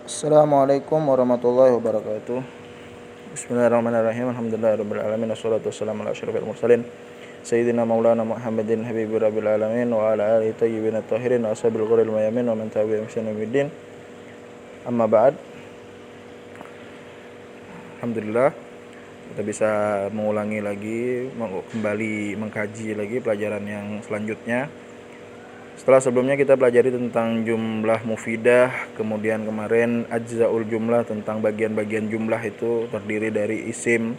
Assalamualaikum warahmatullahi wabarakatuh. Bismillahirrahmanirrahim. Alhamdulillahirabbil alamin wassalatu wassalamu ala asyrofil mursalin sayyidina maulana Muhammadin habibir rabbil alamin wa ala alihi thayyibin tahirin wa ashabil ghurril mayamin wa man tabi'ahum bi ihsanin ila yaumil din. Amma ba'd. Alhamdulillah kita bisa mengulangi lagi, kembali mengkaji lagi pelajaran yang selanjutnya. Setelah sebelumnya kita pelajari tentang jumlah mufidah, kemudian kemarin ajzaul jumlah, tentang bagian-bagian jumlah itu terdiri dari isim,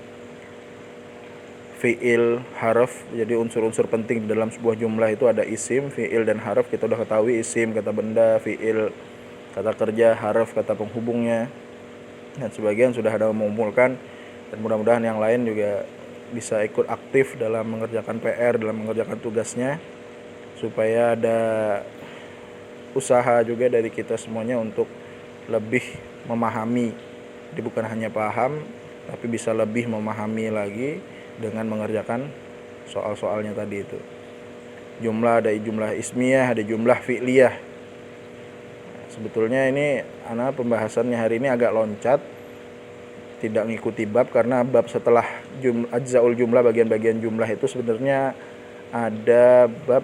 fi'il, harf. Jadi unsur-unsur penting di dalam sebuah jumlah itu ada isim, fi'il, dan harf. Kita udah ketahui isim kata benda, fi'il kata kerja, harf kata penghubungnya, dan sebagian sudah ada mengumpulkan. Dan mudah-mudahan yang lain juga bisa ikut aktif dalam mengerjakan PR, dalam mengerjakan tugasnya, supaya ada usaha juga dari kita semuanya untuk lebih memahami. Jadi bukan hanya paham, tapi bisa lebih memahami lagi dengan mengerjakan soal-soalnya tadi itu. Jumlah, ada jumlah ismiyah, ada jumlah fi'liyah. Sebetulnya ini pembahasannya hari ini agak loncat, tidak mengikuti bab, karena bab setelah ajzaul jumlah, bagian-bagian jumlah itu sebenarnya ada bab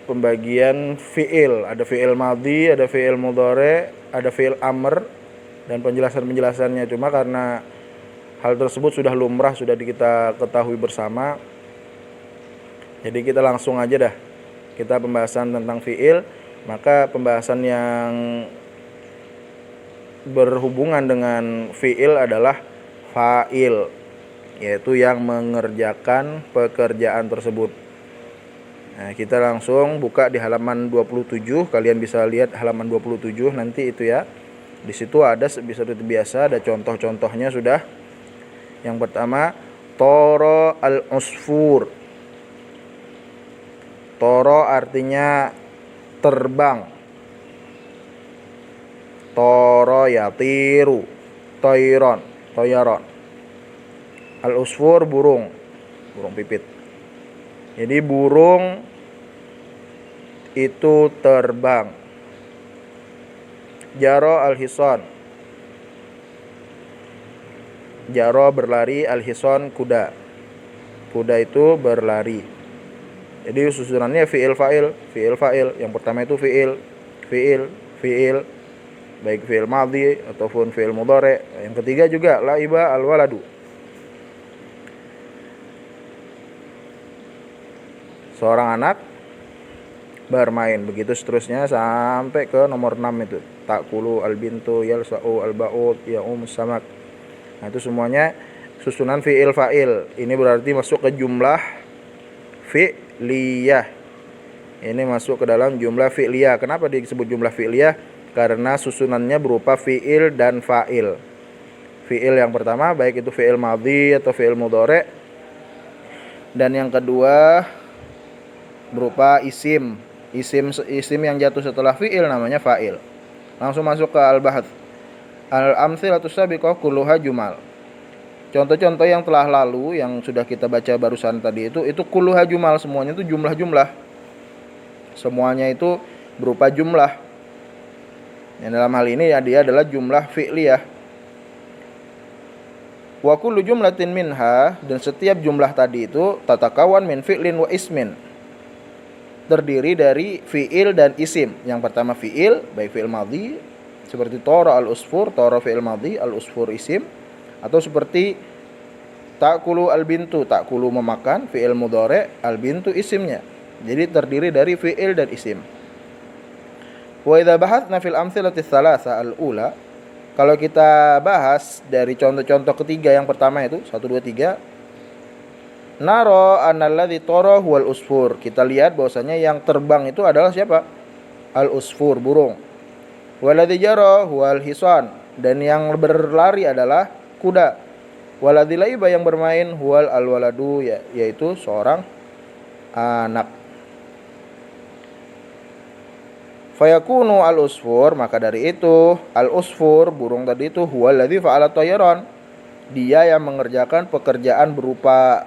pembagian fi'il, ada fi'il madhi, ada fi'il mudhari, ada fi'il amr, dan penjelasan-penjelasannya. Cuma karena hal tersebut sudah lumrah, sudah kita ketahui bersama, jadi kita langsung aja dah, kita pembahasan tentang fi'il. Maka pembahasan yang berhubungan dengan fi'il adalah fa'il, yaitu yang mengerjakan pekerjaan tersebut. Nah, kita langsung buka di halaman 27. Kalian bisa lihat halaman 27 nanti itu ya. Di situ ada seperti biasa, ada contoh-contohnya sudah. Yang pertama, toro al-usfur. Toro artinya terbang. Toro yatiru, toiron, toyaron. Al-usfur burung, burung pipit. Jadi burung itu terbang. Jaro al-hison. Jaro berlari, al-hison kuda. Kuda itu berlari. Jadi susunannya fi'il fa'il, fi'il fa'il. Yang pertama itu fi'il, fi'il, fi'il, baik fi'il madhi ataupun fi'il mudhari. Yang ketiga juga laiba al-waladu. Seorang anak bermain, begitu seterusnya sampai ke nomor 6 itu. Takulu al-bintu, yalsa'u al-ba'ud, ya'um samak. Nah, itu semuanya susunan fi'il fa'il. Ini berarti masuk ke jumlah fi'liyah. Ini masuk ke dalam jumlah fi'liyah. Kenapa disebut jumlah fi'liyah? Karena susunannya berupa fi'il dan fa'il. Fi'il yang pertama baik itu fi'il madhi atau fi'il mudhari, dan yang kedua berupa isim. Isim yang jatuh setelah fi'il namanya fa'il. Langsung masuk ke al-bahath. Al-amtsilatus sabiqah kulluha jumal. Contoh-contoh yang telah lalu yang sudah kita baca barusan tadi itu kulluha jumal, semuanya itu jumlah-jumlah. Semuanya itu berupa jumlah. Yang dalam hal ini ya dia adalah jumlah fi'liyah. Wa kullu jumlatin minha, dan setiap jumlah tadi itu tatakawan min fi'lin wa ismin, terdiri dari fi'il dan isim. Yang pertama fi'il, baik fi'il madhi seperti toro al-usfur, toro fi'il madhi, al-usfur isim. Atau seperti ta'kulu al-bintu, ta'kulu memakan, fi'il mudhari, al-bintu isimnya. Jadi terdiri dari fi'il dan isim. Wa idza bahatsna fil amthilati tsalatsa al-ula, kalau kita bahas dari contoh-contoh ketiga yang pertama itu 1 2 3, naro analladzi tara huwal usfur. Kita lihat bahwasanya yang terbang itu adalah siapa? Al-usfur, burung. Waladzi jara huwal hisan, dan yang berlari adalah kuda. Waladzi laiba, yang bermain, huwal al-waladu, yaitu seorang anak. Fayakunu al-usfur, maka dari itu al-usfur, burung tadi itu, huwaladzi fa'ala tayran, dia yang mengerjakan pekerjaan berupa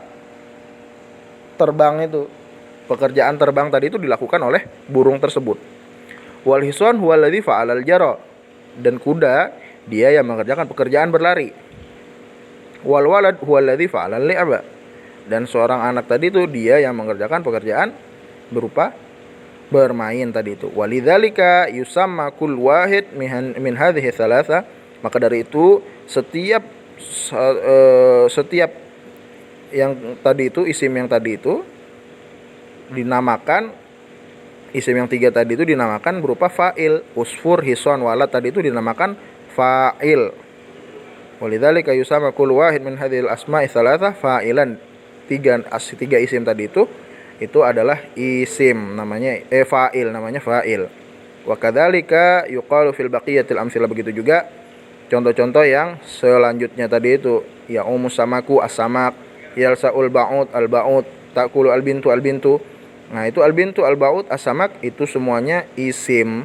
terbang itu. Pekerjaan terbang tadi itu dilakukan oleh burung tersebut. Wal hisan huwa alladzi fa'alal jara. Dan kuda dia yang mengerjakan pekerjaan berlari. Wal walad huwa alladzi fa'alal li'ba. Dan seorang anak tadi itu dia yang mengerjakan pekerjaan berupa bermain tadi itu. Walidzalika yusamma kull wahid min hadhihi thalatha. Maka dari itu setiap yang tadi itu, isim yang tadi itu dinamakan, isim yang 3 tadi itu dinamakan berupa fa'il. Usfur, hison, walad tadi itu dinamakan fa'il. Walidzalika yusamma kull wahid min hadhil asma'i tsalatsa fa'ilan. Tiga isim tadi itu adalah isim, namanya fa'il, namanya fa'il. Wa kadzalika yuqalu fil baqiyatil amtsilah. Begitu juga contoh-contoh yang selanjutnya tadi itu, ya samaku as-samak, yalsaul ba'ud al-ba'ud, taqulu al-bintu al-bintu. Nah, itu al-bintu, al-ba'ud, as-samak itu semuanya isim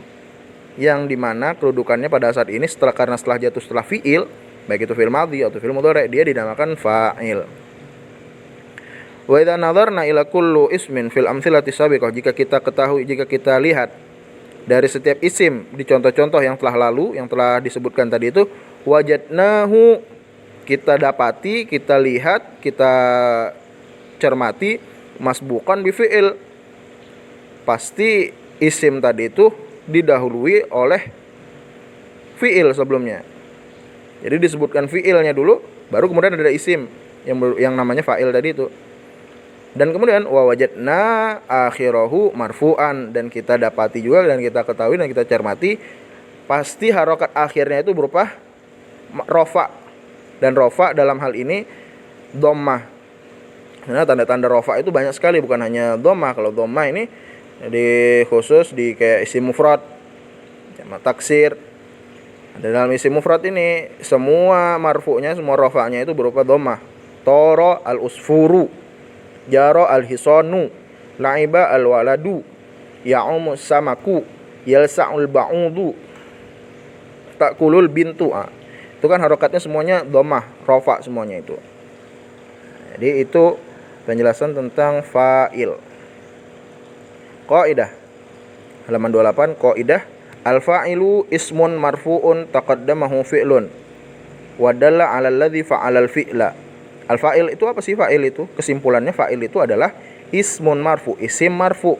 yang dimana kedudukannya pada saat ini karena setelah jatuh setelah fi'il, baik itu fi'il madhi atau fi'il mudhari, dia dinamakan fa'il. Wa idza nadharna ila kullu ismin fil amthilati sabiqah, jika kita lihat dari setiap isim di contoh-contoh yang telah lalu, yang telah disebutkan tadi itu, wajadnahu, kita dapati, kita lihat, kita cermati, masbuqan bi fi'il, pasti isim tadi itu didahului oleh fi'il sebelumnya. Jadi disebutkan fi'ilnya dulu, baru kemudian ada isim yang namanya fa'il tadi itu. Dan kemudian wa wajadna akhirahu marfu'an, dan kita dapati juga dan kita ketahui dan kita cermati pasti harokat akhirnya itu berupa rofa, dan rofa dalam hal ini dhammah. Nah, tanda-tanda rofa itu banyak sekali, bukan hanya dhammah. Kalau dhammah ini khusus di kayak isim mufrad, jamak taksir. Dan dalam isim mufrad ini semua marfu'nya, semua rofa'nya itu berupa dhammah. Tara al-usfuru, jaro al-hisanu, la'iba al-waladu, ya'umu samaku, yalsa'ul ba'udu, ta'kulul bintu. Itu kan harokatnya semuanya dhammah, rofa semuanya itu. Jadi itu penjelasan tentang fa'il. Qaidah halaman 28, qaidah al-fa'ilu ismun marfu'un taqaddamahu fi'lun wa dalla 'ala alladhi fa'alal fi'la. Al-fa'il itu apa sih? Fa'il itu kesimpulannya, fa'il itu adalah ismun marfu, isim marfu.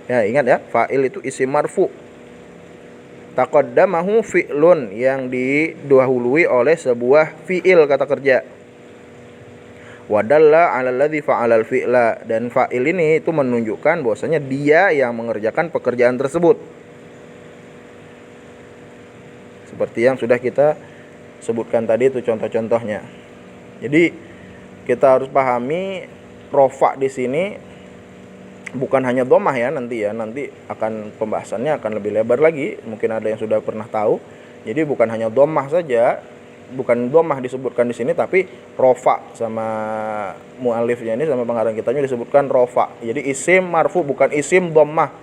Ya, ingat ya, fa'il itu isim marfu. Taqaddamahu fi'lun, yang didahului oleh sebuah fi'il, kata kerja. Wa dalla 'ala alladhi fa'alal fi'la, dan fa'il ini itu menunjukkan bahwasanya dia yang mengerjakan pekerjaan tersebut. Seperti yang sudah kita sebutkan tadi itu contoh-contohnya. Jadi kita harus pahami rofa di sini bukan hanya dhammah ya, nanti akan pembahasannya akan lebih lebar lagi, mungkin ada yang sudah pernah tahu. Jadi bukan hanya dhammah saja, bukan dhammah disebutkan di sini, tapi rofa sama muallifnya ini, sama pengarang kitanya disebutkan rofa. Jadi isim marfu, bukan isim dhammah,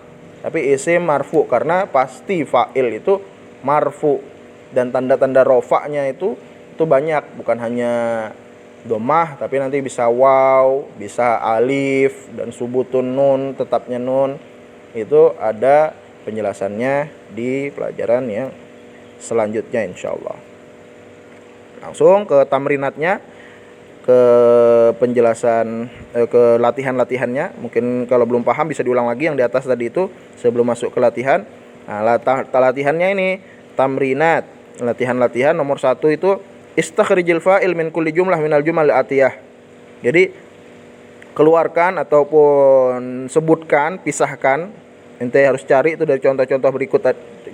tapi isim marfu, karena pasti fa'il itu marfu, dan tanda-tanda rofa'nya itu banyak, bukan hanya dhammah, tapi nanti bisa waw, bisa alif, dan subutun nun, tetapnya nun. Itu ada penjelasannya di pelajaran yang selanjutnya insyaallah. Langsung ke tamrinatnya, ke penjelasan, ke latihan-latihannya. Mungkin kalau belum paham bisa diulang lagi yang di atas tadi itu sebelum masuk ke latihan. Nah, latihannya ini tamrinat. Latihan-latihan nomor 1 itu istakhrijil fa'il min kulli jumlah minal jumal atiyah. Jadi keluarkan ataupun sebutkan, pisahkan. Ente harus cari itu dari contoh-contoh berikut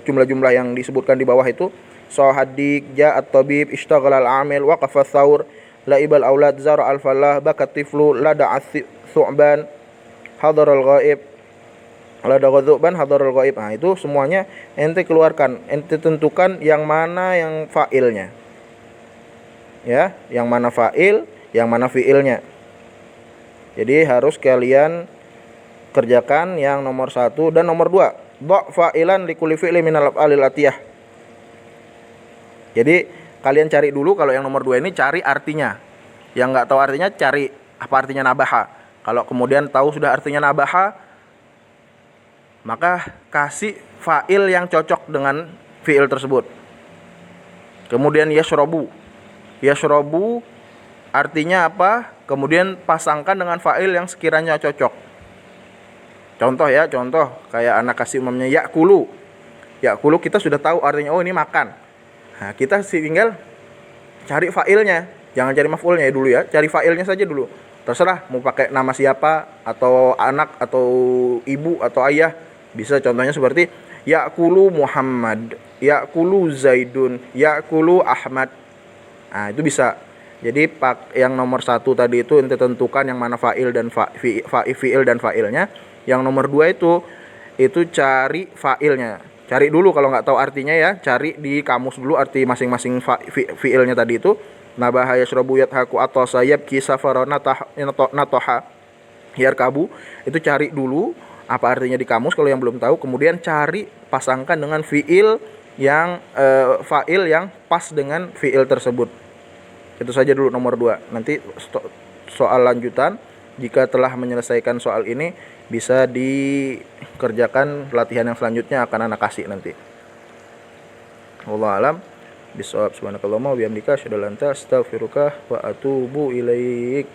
jumlah-jumlah yang disebutkan di bawah itu. Sahadik, ja'at tabib, ishtaghala al-amil, waqafa thawr, la'ibal aulad, zara al-falah, bakat tiflu, lada'at thu'ban, hadar al-ghaib, lada ghadzuban, hadar al-ghaib. Nah, itu semuanya ente keluarkan. Ente tentukan yang mana yang fa'ilnya. Ya, yang mana fa'il, yang mana fi'ilnya. Jadi harus kalian kerjakan yang nomor 1 dan nomor 2. Dha' fa'ilan likulli fi'li minal af'alil atiyah. Jadi kalian cari dulu, kalau yang nomor 2 ini cari artinya. Yang enggak tahu artinya cari apa artinya nabaha. Kalau kemudian tahu sudah artinya nabaha, maka kasih fa'il yang cocok dengan fi'il tersebut. Kemudian yashrobu. Yashrobu artinya apa? Kemudian pasangkan dengan fa'il yang sekiranya cocok. Contoh kayak anak kasih umumnya yakulu. Yakulu kita sudah tahu artinya, oh ini makan. Nah, kita tinggal cari fa'ilnya. Jangan cari maf'ulnya dulu ya, cari fa'ilnya saja dulu. Terserah mau pakai nama siapa, atau anak, atau ibu, atau ayah. Bisa contohnya seperti yakulu Muhammad, yakulu Zaidun, yakulu Ahmad. Nah, itu bisa. Jadi yang nomor 1 tadi itu ente tentukan yang mana fa'il dan fi'il dan fa'ilnya. Yang nomor 2 itu cari fa'ilnya. Cari dulu kalau nggak tahu artinya ya, cari di kamus dulu arti masing-masing fi'ilnya tadi itu. Nabaha yashrabu yadhaku atau sayab kisafara natoha yarkabu, itu cari dulu apa artinya di kamus kalau yang belum tahu, kemudian cari pasangkan dengan fi'il yang fa'il yang pas dengan fi'il tersebut. Itu saja dulu nomor 2. Nanti soal lanjutan jika telah menyelesaikan soal ini bisa dikerjakan latihan yang selanjutnya akan anak kasih nanti. Wallahu alam bisawab. Subhanakallahumma wa bihamdika asyhadu an la ilaha illa anta astaghfiruka wa atubu ilaik.